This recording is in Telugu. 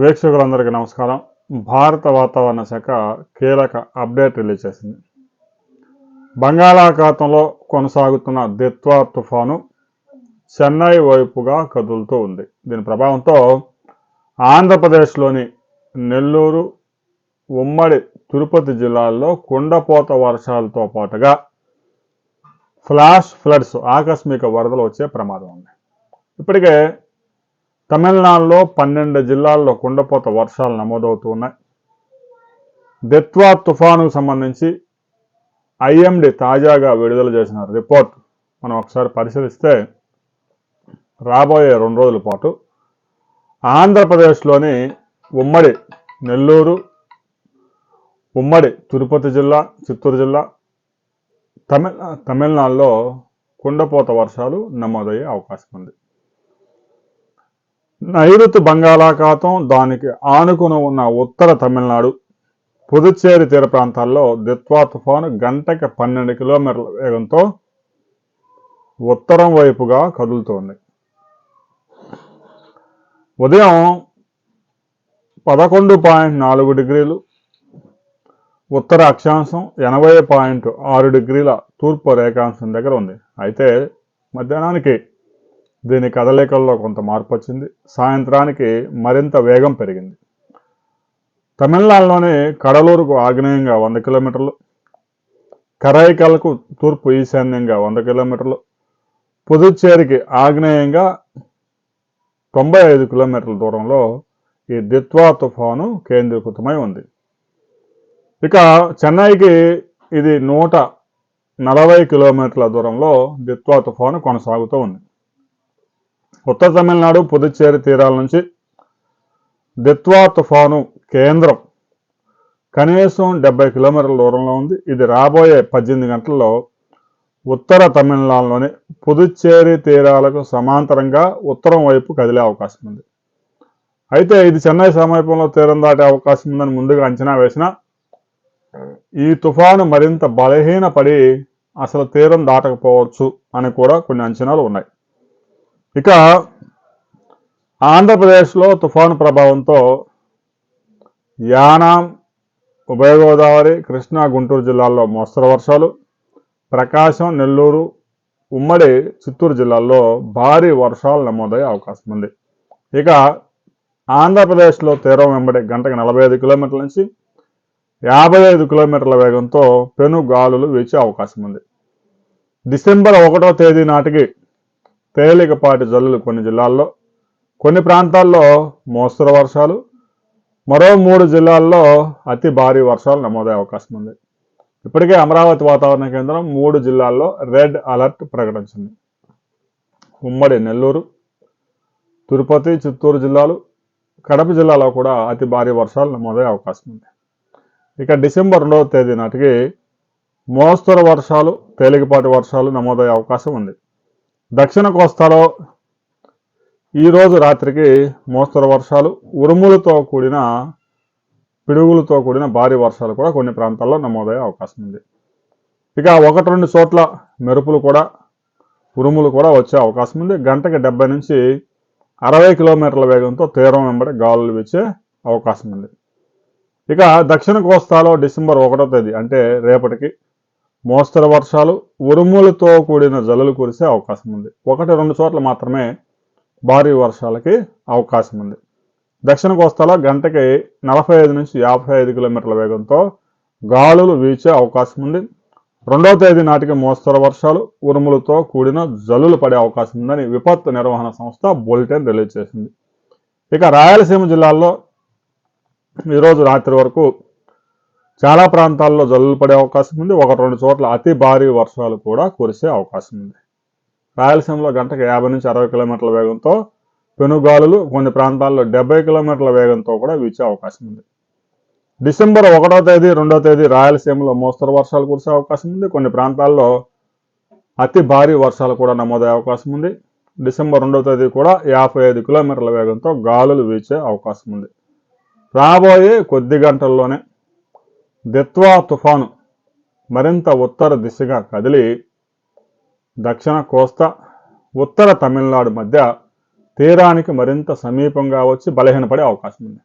వీక్షకులందరికీ నమస్కారం. భారత వాతావరణ శాఖ కీలక అప్డేట్ రిలీజ్ చేసింది. బంగాళాఖాతంలో కొనసాగుతున్న దిత్వా తుఫాను చెన్నై వైపుగా కదులుతూ ఉంది. దీని ప్రభావంతో ఆంధ్రప్రదేశ్లోని నెల్లూరు, ఉమ్మడి తిరుపతి జిల్లాల్లో కుండపోత వర్షాలతో పాటుగా ఫ్లాష్ ఫ్లడ్స్, ఆకస్మిక వరదలు వచ్చే ప్రమాదం ఉంది. ఇప్పటికే తమిళనాడులో 12 జిల్లాల్లో కుండపోత వర్షాలు నమోదవుతూ ఉన్నాయి. దిత్వా తుఫానుకు సంబంధించి ఐఎండీ తాజాగా విడుదల చేసిన రిపోర్ట్ మనం ఒకసారి పరిశీలిస్తే రాబోయే 2 రోజుల పాటు ఆంధ్రప్రదేశ్లోని ఉమ్మడి నెల్లూరు, ఉమ్మడి తిరుపతి జిల్లా, చిత్తూరు జిల్లా, తమిళనాడులో కుండపోత వర్షాలు నమోదయ్యే అవకాశం ఉంది. నైరుతి బంగాళాఖాతం, దానికి ఆనుకుని ఉన్న ఉత్తర తమిళనాడు, పుదుచ్చేరి తీర ప్రాంతాల్లో దిత్వా తుఫాను గంటకి 12 కిలోమీటర్ల వేగంతో ఉత్తరం వైపుగా కదులుతోంది. ఉదయం 11.4 డిగ్రీలు ఉత్తర అక్షాంశం, 80.6 డిగ్రీల తూర్పు రేఖాంశం దగ్గర ఉంది. అయితే మధ్యాహ్నానికి దీని కదలికల్లో కొంత మార్పు వచ్చింది. సాయంత్రానికి మరింత వేగం పెరిగింది. తమిళనాడులోని కడలూరుకు ఆగ్నేయంగా 100 కిలోమీటర్లు, కరైకల్కు తూర్పు ఈశాన్యంగా 100 కిలోమీటర్లు, పుదుచ్చేరికి ఆగ్నేయంగా 95 కిలోమీటర్ల దూరంలో ఈ దిత్వా తుఫాను కేంద్రీకృతమై ఉంది. ఇక చెన్నైకి ఇది 140 కిలోమీటర్ల దూరంలో దిత్వా తుఫాను కొనసాగుతూ ఉంది. ఉత్తర తమిళనాడు, పుదుచ్చేరి తీరాల నుంచి దిత్వా తుఫాను కేంద్రం కనీసం 70 కిలోమీటర్ల దూరంలో ఉంది. ఇది రాబోయే 18 గంటల్లో ఉత్తర తమిళనాడులోని పుదుచ్చేరి తీరాలకు సమాంతరంగా ఉత్తరం వైపు కదిలే అవకాశం ఉంది. అయితే ఇది చెన్నై సమీపంలో తీరం దాటే అవకాశం ఉందని ముందుగా అంచనా వేసినా ఈ తుఫాను మరింత బలహీనపడి అసలు తీరం దాటకపోవచ్చు అని కూడా కొన్ని అంచనాలు ఉన్నాయి. ఇక ఆంధ్రప్రదేశ్లో తుఫాను ప్రభావంతో యానాం, ఉభయ గోదావరి, కృష్ణా, గుంటూరు జిల్లాల్లో మోస్తరు వర్షాలు, ప్రకాశం, నెల్లూరు, ఉమ్మడి చిత్తూరు జిల్లాల్లో భారీ వర్షాలు నమోదయ్యే అవకాశం ఉంది. ఇక ఆంధ్రప్రదేశ్లో తీరం వెంబడి గంటకు 45 కిలోమీటర్ల నుంచి 55 కిలోమీటర్ల వేగంతో పెను గాలులు వీచే అవకాశం ఉంది. డిసెంబర్ 1వ తేదీ నాటికి తేలికపాటి జల్లులు కొన్ని జిల్లాల్లో, కొన్ని ప్రాంతాల్లో మోస్తరు వర్షాలు, మరో 3 జిల్లాల్లో అతి భారీ వర్షాలు నమోదయ్యే అవకాశం ఉంది. ఇప్పటికే అమరావతి వాతావరణ కేంద్రం 3 జిల్లాల్లో రెడ్ అలర్ట్ ప్రకటించింది. ఉమ్మడి నెల్లూరు, తిరుపతి, చిత్తూరు జిల్లాలు, కడప జిల్లాలో కూడా అతి భారీ వర్షాలు నమోదయ్యే అవకాశం ఉంది. ఇక డిసెంబర్ 2వ తేదీ నాటికి మోస్తరు వర్షాలు, తేలికపాటి వర్షాలు నమోదయ్యే అవకాశం ఉంది. దక్షిణ కోస్తాలో ఈరోజు రాత్రికి మోస్తరు వర్షాలు, ఉరుములతో కూడిన పిడుగులతో కూడిన భారీ వర్షాలు కూడా కొన్ని ప్రాంతాల్లో నమోదయ్యే అవకాశం ఉంది. ఇక 1-2 చోట్ల మెరుపులు కూడా, ఉరుములు కూడా వచ్చే అవకాశం ఉంది. గంటకి 70 నుంచి 60 కిలోమీటర్ల వేగంతో తీరం వెంబడి గాలులు వీచే అవకాశం ఉంది. ఇక దక్షిణ కోస్తాలో డిసెంబర్ 1వ తేదీ అంటే రేపటికి మోస్తరు వర్షాలు, ఉరుములతో కూడిన జల్లులు కురిసే అవకాశం ఉంది. 1-2 చోట్ల మాత్రమే భారీ వర్షాలకి అవకాశం ఉంది. దక్షిణ కోస్తాలో గంటకి 45 నుంచి 55 కిలోమీటర్ల వేగంతో గాలులు వీచే అవకాశం ఉంది. 2వ తేదీ నాటికి మోస్తరు వర్షాలు, ఉరుములతో కూడిన జల్లులు పడే అవకాశం ఉందని విపత్తు నిర్వహణ సంస్థ బులెటిన్ రిలీజ్ చేసింది. ఇక రాయలసీమ జిల్లాల్లో ఈరోజు రాత్రి వరకు చాలా ప్రాంతాల్లో జల్లులు పడే అవకాశం ఉంది. 1-2 చోట్ల అతి భారీ వర్షాలు కూడా కురిసే అవకాశం ఉంది. రాయలసీమలో గంటకు 50 నుంచి 60 కిలోమీటర్ల వేగంతో పెనుగాలులు, కొన్ని ప్రాంతాల్లో 70 కిలోమీటర్ల వేగంతో కూడా వీచే అవకాశం ఉంది. డిసెంబర్ 1వ తేదీ, 2వ తేదీ రాయలసీమలో మోస్తరు వర్షాలు కురిసే అవకాశం ఉంది. కొన్ని ప్రాంతాల్లో అతి భారీ వర్షాలు కూడా నమోదయ్యే అవకాశం ఉంది. డిసెంబర్ 2వ తేదీ కూడా 55 కిలోమీటర్ల వేగంతో గాలులు వీచే అవకాశం ఉంది. రాబోయే కొద్ది గంటల్లోనే దిత్వా తుఫాను మరింత ఉత్తర దిశగా కదిలి దక్షిణ కోస్తా, ఉత్తర తమిళనాడు మధ్య తీరానికి మరింత సమీపంగా వచ్చి బలహీనపడే అవకాశం ఉంది.